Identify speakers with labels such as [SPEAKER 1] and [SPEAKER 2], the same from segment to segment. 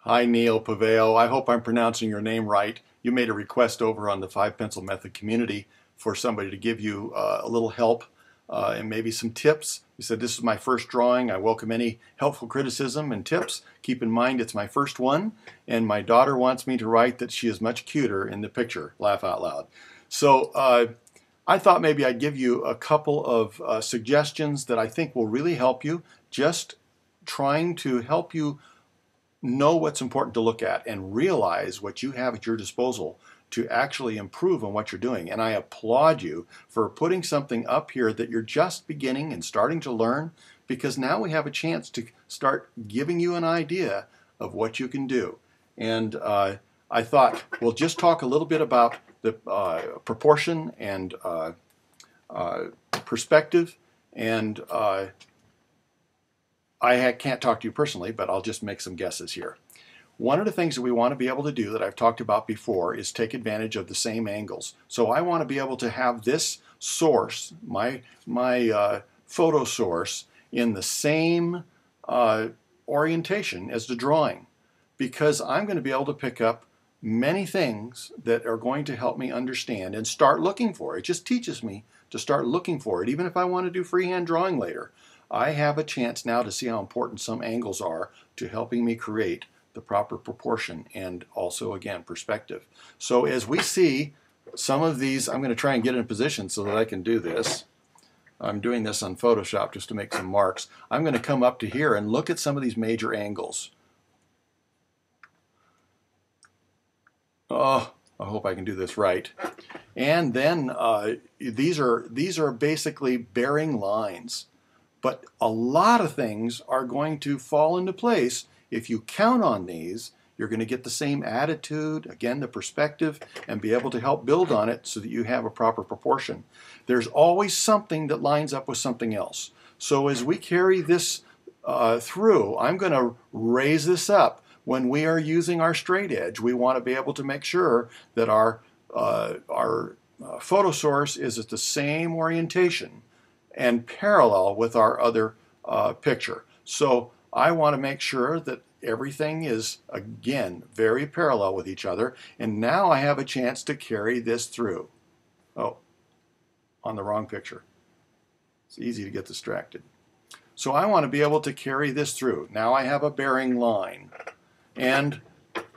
[SPEAKER 1] Hi, Neil Paveo. I hope I'm pronouncing your name right. You made a request over on the Five Pencil Method community for somebody to give you a little help and maybe some tips. You said, "This is my first drawing. I welcome any helpful criticism and tips. Keep in mind it's my first one, and my daughter wants me to write that she is much cuter in the picture." Laugh out loud. So I thought maybe I'd give you a couple of suggestions that I think will really help you, just trying to help you know what's important to look at and realize what you have at your disposal to actually improve on what you're doing. And I applaud you for putting something up here that you're just beginning and starting to learn, because now we have a chance to start giving you an idea of what you can do. And I thought we'll just talk a little bit about the proportion and perspective, and I can't talk to you personally, but I'll just make some guesses here. One of the things that we want to be able to do that I've talked about before is take advantage of the same angles. So I want to be able to have this source, my photo source, in the same orientation as the drawing, because I'm going to be able to pick up many things that are going to help me understand and start looking for it. It just teaches me to start looking for it, even if I want to do freehand drawing later. I have a chance now to see how important some angles are to helping me create the proper proportion and also, again, perspective. So as we see some of these, I'm going to try and get in position so that I can do this. I'm doing this on Photoshop just to make some marks. I'm going to come up to here and look at some of these major angles. Oh, I hope I can do this right. And then these are basically bearing lines. But a lot of things are going to fall into place if you count on these. You're going to get the same attitude, again, the perspective, and be able to help build on it so that you have a proper proportion. There's always something that lines up with something else. So as we carry this through, I'm going to raise this up. When we are using our straight edge, we want to be able to make sure that our photo source is at the same orientation and parallel with our other picture. So I want to make sure that everything is, again, very parallel with each other. And now I have a chance to carry this through. Oh, on the wrong picture. It's easy to get distracted. So I want to be able to carry this through. Now I have a bearing line. And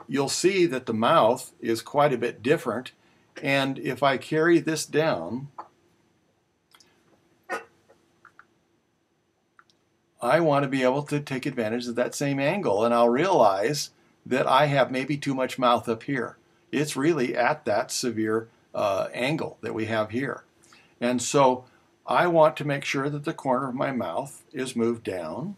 [SPEAKER 1] you'll see that the mouth is quite a bit different. And if I carry this down, I want to be able to take advantage of that same angle, and I'll realize that I have maybe too much mouth up here. It's really at that severe angle that we have here. And so I want to make sure that the corner of my mouth is moved down.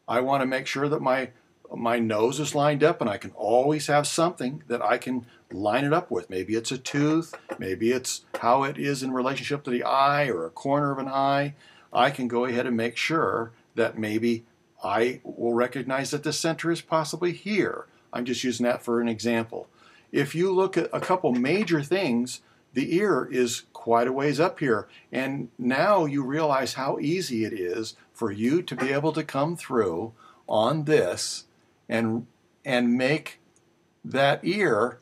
[SPEAKER 1] I want to make sure that my nose is lined up, and I can always have something that I can line it up with. Maybe it's a tooth, maybe it's how it is in relationship to the eye or a corner of an eye. I can go ahead and make sure that maybe I will recognize that the center is possibly here. I'm just using that for an example. If you look at a couple major things, the ear is quite a ways up here, and now you realize how easy it is for you to be able to come through on this and make that ear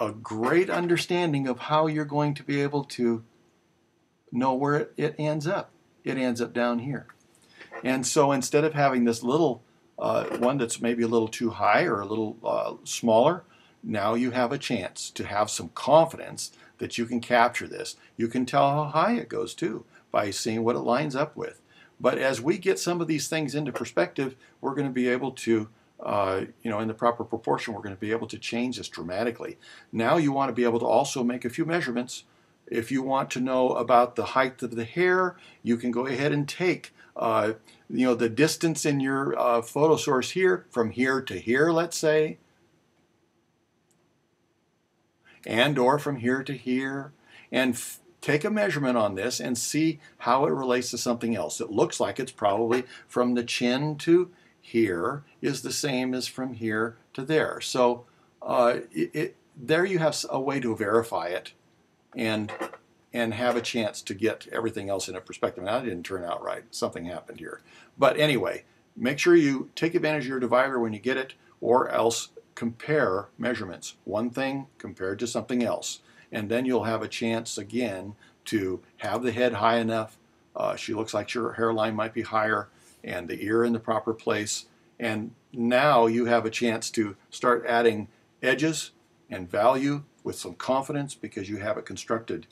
[SPEAKER 1] a great understanding of how you're going to be able to know where it ends up. It ends up down here. And so instead of having this little one that's maybe a little too high or a little smaller, now you have a chance to have some confidence that you can capture this. You can tell how high it goes too by seeing what it lines up with. But as we get some of these things into perspective, we're going to be able to, in the proper proportion, we're going to be able to change this dramatically. Now you want to be able to also make a few measurements. If you want to know about the height of the hair, you can go ahead and take the distance in your photo source here, from here to here, let's say, and or from here to here, and take a measurement on this and see how it relates to something else. It looks like it's probably from the chin to here is the same as from here to there. So there you have a way to verify it and have a chance to get everything else in a perspective. Now, that didn't turn out right. Something happened here. But anyway, make sure you take advantage of your divider when you get it. or else compare measurements, one thing compared to something else. And then you'll have a chance again to have the head high enough. She looks like her hairline might be higher, and the ear in the proper place. And now you have a chance to start adding edges and value with some confidence because you have it constructed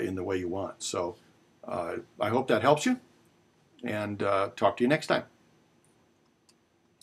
[SPEAKER 1] in the way you want. So I hope that helps you, and talk to you next time.